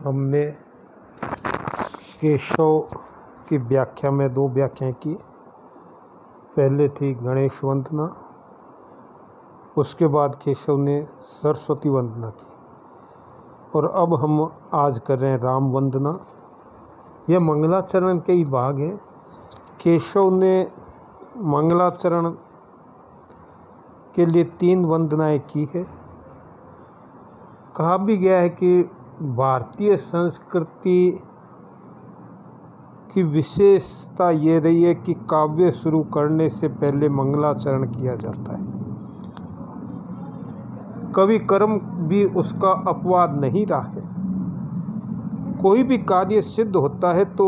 हमने केशव की व्याख्या में 2 व्याख्याएं की। पहले थी गणेश वंदना, उसके बाद केशव ने सरस्वती वंदना की, और अब हम आज कर रहे हैं राम वंदना। यह मंगलाचरण के ही भाग है। केशव ने मंगलाचरण के लिए 3 वंदनाएं की है। कहा भी गया है कि भारतीय संस्कृति की विशेषता ये रही है कि काव्य शुरू करने से पहले मंगलाचरण किया जाता है। कवि कर्म भी उसका अपवाद नहीं रहा है। कोई भी कार्य सिद्ध होता है तो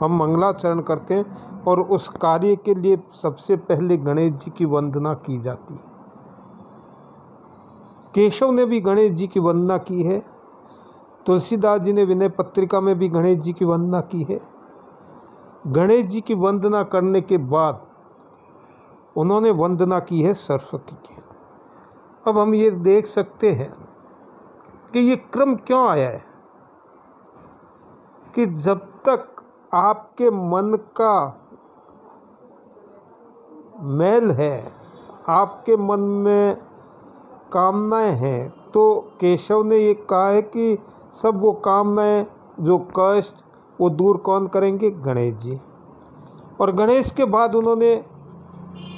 हम मंगलाचरण करते हैं, और उस कार्य के लिए सबसे पहले गणेश जी की वंदना की जाती है। केशव ने भी गणेश जी की वंदना की है। तुलसीदास जी ने विनय पत्रिका में भी गणेश जी की वंदना की है। गणेश जी की वंदना करने के बाद उन्होंने वंदना की है सरस्वती की। अब हम ये देख सकते हैं कि ये क्रम क्यों आया है कि जब तक आपके मन का मैल है, आपके मन में कामनाएं हैं, तो केशव ने ये कहा है कि सब वो कामनाएं, जो कष्ट, वो दूर कौन करेंगे? गणेश जी। और गणेश के बाद उन्होंने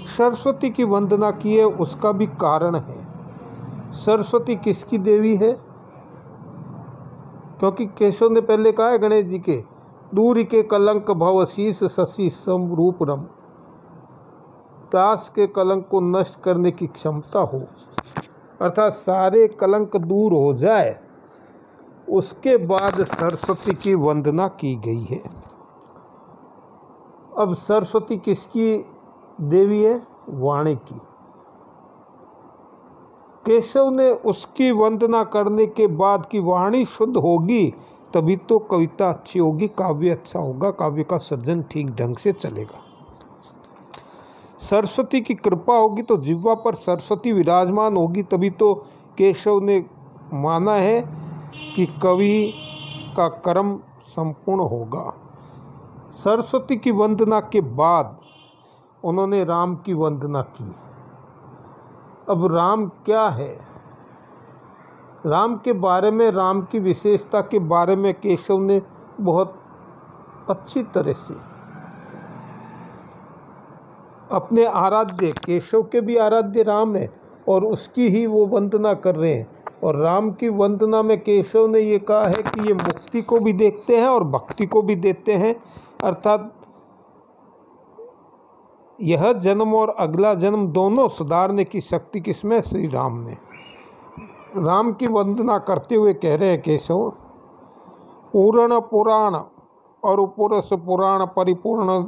सरस्वती की वंदना की है। उसका भी कारण है। सरस्वती किसकी देवी है? क्योंकि केशव ने पहले कहा है गणेश जी के, दूर के कलंक भवशीष शशि समरूप रम, दास के कलंक को नष्ट करने की क्षमता हो, अर्थात सारे कलंक दूर हो जाए, उसके बाद सरस्वती की वंदना की गई है। अब सरस्वती किसकी देवी है? वाणी की। केशव ने उसकी वंदना करने के बाद की वाणी शुद्ध होगी तभी तो कविता अच्छी होगी, काव्य अच्छा होगा, काव्य का सृजन ठीक ढंग से चलेगा। सरस्वती की कृपा होगी तो जिह्वा पर सरस्वती विराजमान होगी, तभी तो केशव ने माना है कि कवि का कर्म संपूर्ण होगा। सरस्वती की वंदना के बाद उन्होंने राम की वंदना की। अब राम क्या है? राम के बारे में, राम की विशेषता के बारे में केशव ने बहुत अच्छी तरह से अपने आराध्य, केशव के भी आराध्य राम है और उसकी ही वो वंदना कर रहे हैं। और राम की वंदना में केशव ने ये कहा है कि ये मुक्ति को भी देखते हैं और भक्ति को भी देते हैं, अर्थात यह जन्म और अगला जन्म दोनों सुधारने की शक्ति किसमें? श्री राम में। राम की वंदना करते हुए कह रहे हैं केशव, पूर्ण पुराण और पुरुष पुराण परिपूर्ण,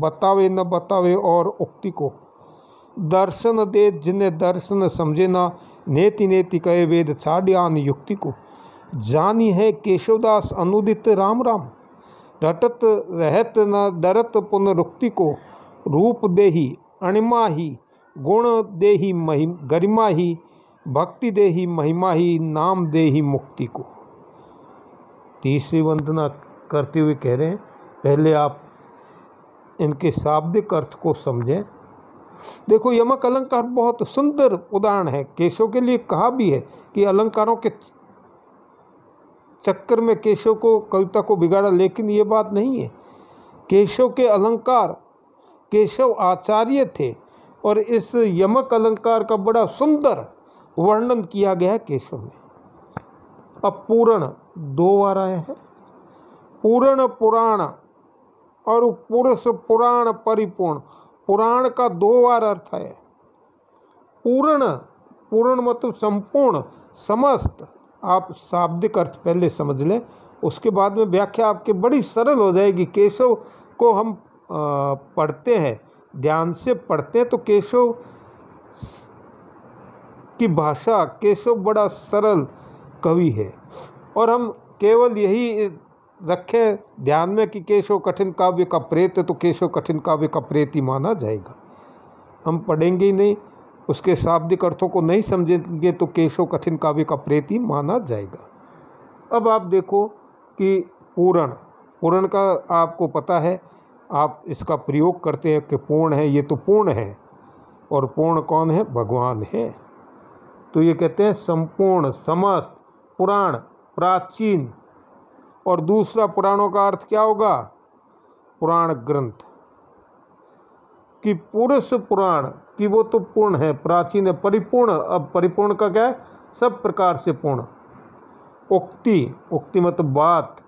बतावे न बतावे और उक्ति को, दर्शन दे जिन्हें दर्शन समझे ना, नेति नेति कहे वेद छाड्यान युक्ति को, जानी है केशवदास अनुदित राम राम, रटत रहत न डरत पुनरुक्ति को, रूप देही अणिमा ही, गुण देही गरिमा ही, भक्ति देही महिमा ही, नाम देही मुक्ति को। तीसरी वंदना करते हुए कह रहे हैं, पहले आप इनके शाब्दिक अर्थ को समझें। देखो, यमक अलंकार बहुत सुंदर उदाहरण है। केशव के लिए कहा भी है कि अलंकारों के चक्कर में केशव को, कविता को बिगाड़ा, लेकिन ये बात नहीं है। केशव के अलंकार, केशव आचार्य थे और इस यमक अलंकार का बड़ा सुंदर वर्णन किया गया है केशव में। अब पूर्ण 2 बार आया है, पूर्ण पुराण और पुरुष पुराण परिपूर्ण। पुराण का 2 बार अर्थ है। पूर्ण, पूर्ण मतलब संपूर्ण, समस्त। आप शाब्दिक अर्थ पहले समझ लें, उसके बाद में व्याख्या आपके बड़ी सरल हो जाएगी। केशव को हम पढ़ते हैं, ध्यान से पढ़ते हैं, तो केशव की भाषा, केशव बड़ा सरल कवि है। और हम केवल यही रखें ध्यान में कि केशव कठिन काव्य का प्रेत है, तो केशव कठिन काव्य का प्रेत ही माना जाएगा। हम पढ़ेंगे ही नहीं, उसके शाब्दिक अर्थों को नहीं समझेंगे, तो केशव कठिन काव्य का प्रेत ही माना जाएगा। अब आप देखो कि पूर्ण, पूर्ण का आपको पता है, आप इसका प्रयोग करते हैं कि पूर्ण है, ये तो पूर्ण है, और पूर्ण कौन है? भगवान है। तो ये कहते हैं संपूर्ण, समस्त, पुराण, प्राचीन। और दूसरा पुराणों का अर्थ क्या होगा? पुराण ग्रंथ। कि पुरुष पुराण कि वो तो पूर्ण है, प्राचीन है, परिपूर्ण। अब परिपूर्ण का क्या है? सब प्रकार से पूर्ण। उक्ति, उक्ति मतलब बात,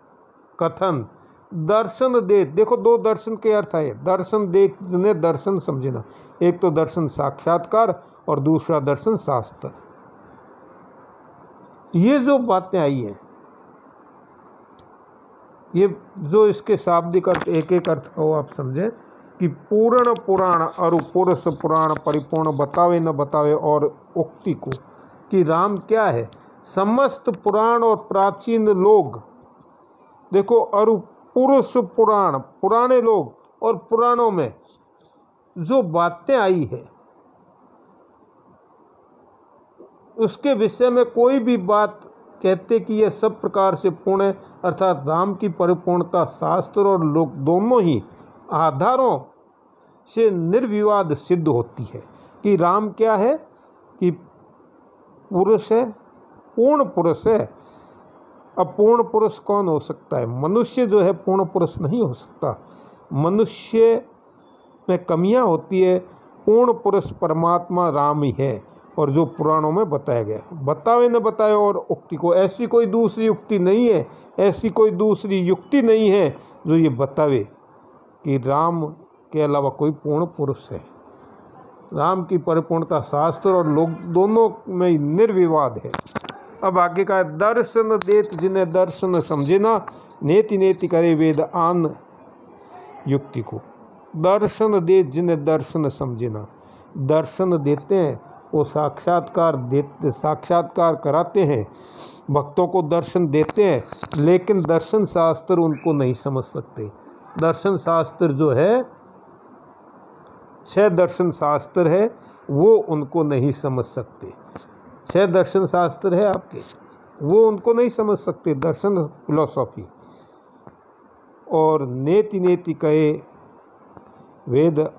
कथन। दर्शन दे, देखो दो दर्शन के अर्थ है। दर्शन देखने, दर्शन समझना। एक तो दर्शन साक्षात्कार और दूसरा दर्शन शास्त्र। ये जो बातें आई हैं, ये जो इसके शाब्दिक अर्थ, एक एक अर्थ को आप समझें कि पूर्ण पुराण और पुरुष पुराण परिपूर्ण बतावे न बतावे। और उक्ति को कि राम क्या है? समस्त पुराण और प्राचीन लोग, देखो, और पुरुष पुराण, पुराने लोग, और पुराणों में जो बातें आई है उसके विषय में कोई भी बात कहते कि यह सब प्रकार से पूर्ण है, अर्थात राम की परिपूर्णता शास्त्र और लोक दोनों ही आधारों से निर्विवाद सिद्ध होती है। कि राम क्या है? कि पुरुष है, पूर्ण पुरुष है। अब पूर्ण पुरुष कौन हो सकता है? मनुष्य जो है पूर्ण पुरुष नहीं हो सकता। मनुष्य में कमियां होती है। पूर्ण पुरुष परमात्मा राम ही है, और जो पुराणों में बताया गया। बतावे न बताए और उक्ति को, ऐसी कोई दूसरी युक्ति नहीं है, ऐसी कोई दूसरी युक्ति नहीं है जो ये बतावे कि राम के अलावा कोई पूर्ण पुरुष है। राम की परिपूर्णता शास्त्र और लोग दोनों में निर्विवाद है। अब आगे का है, दर्शन देत जिन्हें दर्शन समझे ना, नेति नेति करे वेद आन युक्ति को। दर्शन देत जिन्हें दर्शन समझे ना, दर्शन देते हैं वो साक्षात्कार कराते हैं, भक्तों को दर्शन देते हैं, लेकिन दर्शन शास्त्र उनको नहीं समझ सकते। दर्शन शास्त्र जो है, 6 दर्शन शास्त्र है, वो उनको नहीं समझ सकते। 6 दर्शन शास्त्र है आपके, वो उनको नहीं समझ सकते, दर्शन फिलॉसफी। और नेति नेति कहे वेद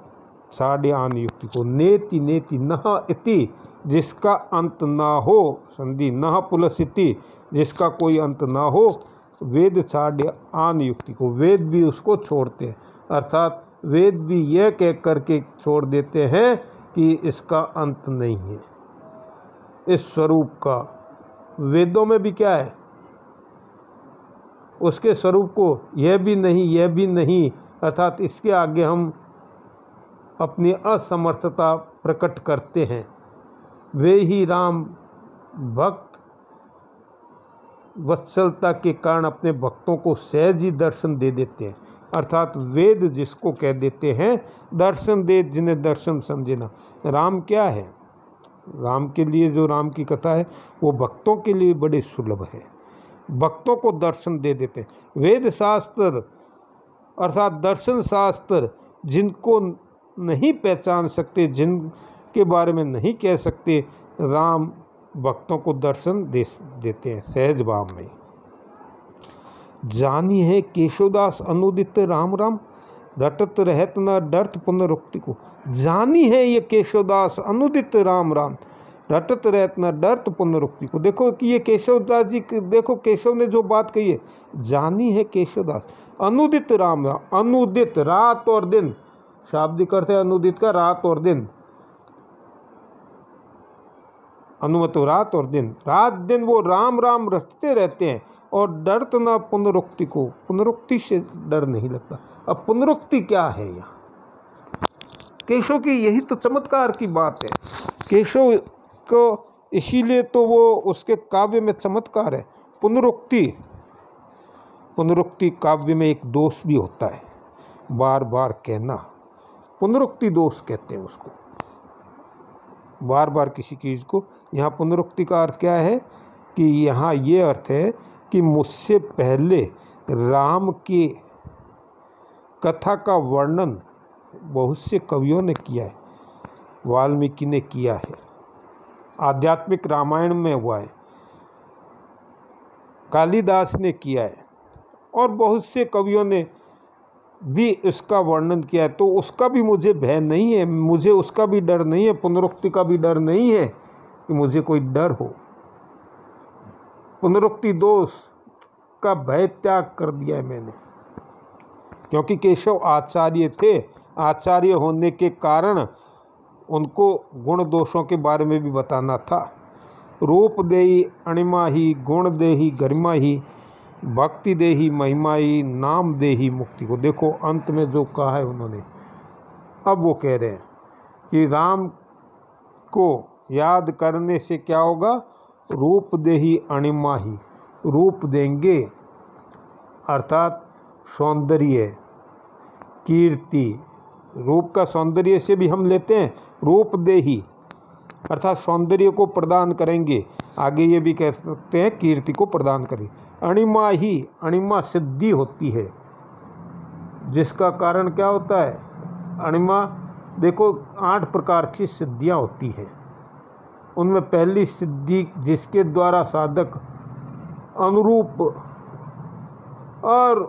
साढ़े आन युक्ति को। नेति नेति नह इति, जिसका अंत ना हो, संधि नह पुलस इति, जिसका कोई अंत ना हो, वेद साढ़े आन युक्ति को। वेद भी उसको छोड़ते हैं, अर्थात वेद भी यह कह करके छोड़ देते हैं कि इसका अंत नहीं है इस स्वरूप का। वेदों में भी क्या है? उसके स्वरूप को यह भी नहीं, यह भी नहीं, अर्थात इसके आगे हम अपनी असमर्थता प्रकट करते हैं। वे ही राम भक्त वत्सलता के कारण अपने भक्तों को सहज ही दर्शन दे देते हैं, अर्थात वेद जिसको कह देते हैं दर्शन दे जिन्हें दर्शन समझे ना। राम क्या है? राम के लिए जो राम की कथा है वो भक्तों के लिए बड़े सुलभ है, भक्तों को दर्शन दे देते हैं। वेद शास्त्र अर्थात दर्शन शास्त्र जिनको नहीं पहचान सकते, जिनके बारे में नहीं कह सकते, राम भक्तों को दर्शन देते हैं सहज भाव में। जानी है केशवदास अनुदित राम राम, रटत रहत न डरत पुनरुक्ति को। जानी है ये केशवदास अनुदित राम राम, रटत रहत न डरत पुनरुक्ति को। देखो कि ये केशवदास जी, देखो केशव ने जो बात कही है, जानी है केशवदास अनुदित राम राम। अनुदित रात और दिन, शाब्दिक अर्थ है अनुदित का रात और दिन। अनुमत रात और दिन, रात दिन वो राम राम रटते रहते हैं और डरत ना पुनरुक्ति को। पुनरुक्ति से डर नहीं लगता। अब पुनरुक्ति क्या है? यहाँ केशव की यही तो चमत्कार की बात है। केशव को इसीलिए तो वो उसके काव्य में चमत्कार है। पुनरुक्ति, पुनरुक्ति काव्य में एक दोष भी होता है, बार बार कहना। पुनरुक्ति दोष कहते हैं उसको, बार बार किसी चीज़ को। यहाँ पुनरुक्ति का अर्थ क्या है कि यहाँ ये अर्थ है कि मुझसे पहले राम की कथा का वर्णन बहुत से कवियों ने किया है, वाल्मीकि ने किया है, आध्यात्मिक रामायण में हुआ है। कालिदास ने किया है और बहुत से कवियों ने भी उसका वर्णन किया है। तो उसका भी मुझे भय नहीं है, मुझे उसका भी डर नहीं है, पुनरुक्ति का भी डर नहीं है कि मुझे कोई डर हो। पुनरुक्ति दोष का भय त्याग कर दिया है मैंने, क्योंकि केशव आचार्य थे। आचार्य होने के कारण उनको गुण दोषों के बारे में भी बताना था। रूप देही अणिमा ही, गुण देही गरिमा ही, भक्ति देही महिमा ही, नाम देही मुक्ति को। देखो अंत में जो कहा है उन्होंने, अब वो कह रहे हैं कि राम को याद करने से क्या होगा, रूप देही अणिमा ही, रूप देंगे अर्थात सौंदर्य, कीर्ति। रूप का सौंदर्य से भी हम लेते हैं, रूप देही अर्थात सौंदर्य को प्रदान करेंगे। आगे ये भी कह सकते हैं कीर्ति को प्रदान करें। अणिमा ही, अणिमा सिद्धि होती है, जिसका कारण क्या होता है, अणिमा देखो 8 प्रकार की सिद्धियां होती हैं। उनमें पहली सिद्धि जिसके द्वारा साधक अनुरूप और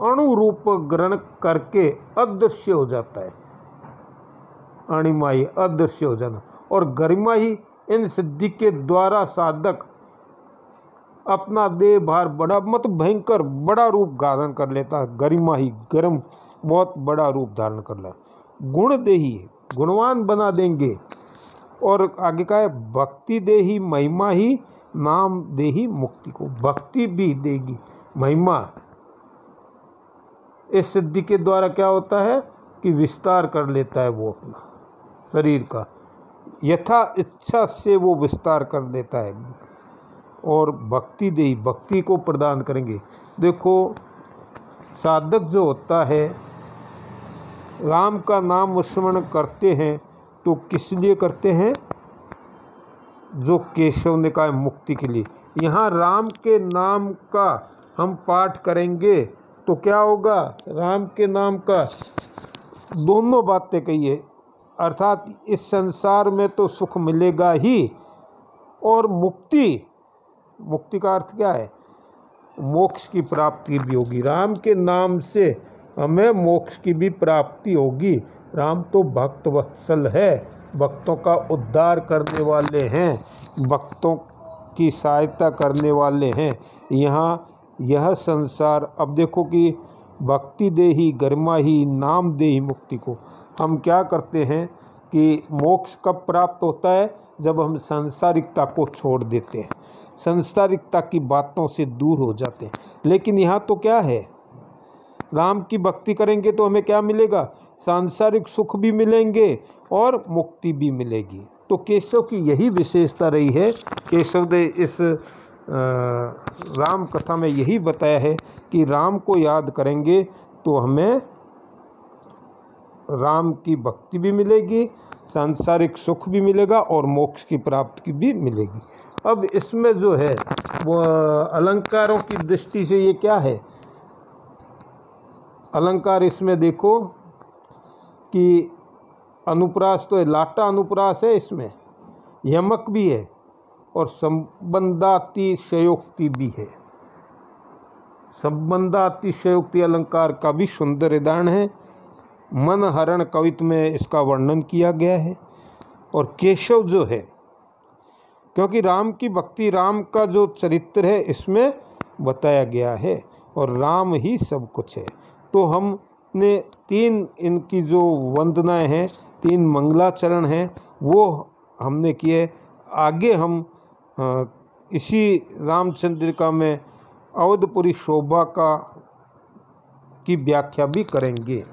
अणुरूप ग्रहण करके अदृश्य हो जाता है, अणिमा ही अदृश्य हो जाना। और गरिमा ही, इन सिद्धि के द्वारा साधक अपना देह भार बड़ा मतलब भयंकर बड़ा रूप धारण कर लेता है। गरिमा ही गर्म बहुत बड़ा रूप धारण कर ले। गुण देही, गुणवान बना देंगे। और आगे का है भक्ति देही महिमा ही, नाम देही मुक्ति को। भक्ति भी देगी, महिमा। इस सिद्धि के द्वारा क्या होता है कि विस्तार कर लेता है वो अपना शरीर का, यथा इच्छा से वो विस्तार कर लेता है। और भक्ति देही, भक्ति को प्रदान करेंगे। देखो साधक जो होता है, राम का नाम स्मरण करते हैं तो किस लिए करते हैं, जो केशव ने कहा मुक्ति के लिए। यहाँ राम के नाम का हम पाठ करेंगे तो क्या होगा, राम के नाम का दोनों बातें कहिए, अर्थात इस संसार में तो सुख मिलेगा ही, और मुक्ति, मुक्ति का अर्थ क्या है, मोक्ष की प्राप्ति भी होगी। राम के नाम से हमें मोक्ष की भी प्राप्ति होगी। राम तो भक्त वत्सल है, भक्तों का उद्धार करने वाले हैं, भक्तों की सहायता करने वाले हैं। यहाँ यह संसार, अब देखो कि भक्ति देही गरिमा ही, नाम देही मुक्ति को। हम क्या करते हैं कि मोक्ष कब प्राप्त होता है, जब हम सांसारिकता को छोड़ देते हैं, सांसारिकता की बातों से दूर हो जाते हैं। लेकिन यहाँ तो क्या है, राम की भक्ति करेंगे तो हमें क्या मिलेगा, सांसारिक सुख भी मिलेंगे और मुक्ति भी मिलेगी। तो केशव की यही विशेषता रही है। केशव ने इस राम कथा में यही बताया है कि राम को याद करेंगे तो हमें राम की भक्ति भी मिलेगी, सांसारिक सुख भी मिलेगा और मोक्ष की प्राप्ति भी मिलेगी। अब इसमें जो है वो अलंकारों की दृष्टि से ये क्या है, अलंकार इसमें देखो कि अनुप्रास तो है, लाटा अनुप्रास है, इसमें यमक भी है और संबंधातिशयोक्ति भी है। संबंधातिशयोक्ति अलंकार का भी सुंदर उदाहरण है। मन हरण कवित्व में इसका वर्णन किया गया है। और केशव जो है, क्योंकि राम की भक्ति, राम का जो चरित्र है इसमें बताया गया है और राम ही सब कुछ है। तो हमने 3 इनकी जो वंदनाएं हैं, 3 मंगलाचरण हैं, वो हमने किए। आगे हम इसी रामचंद्रिका में अवधपुरी शोभा की व्याख्या भी करेंगे।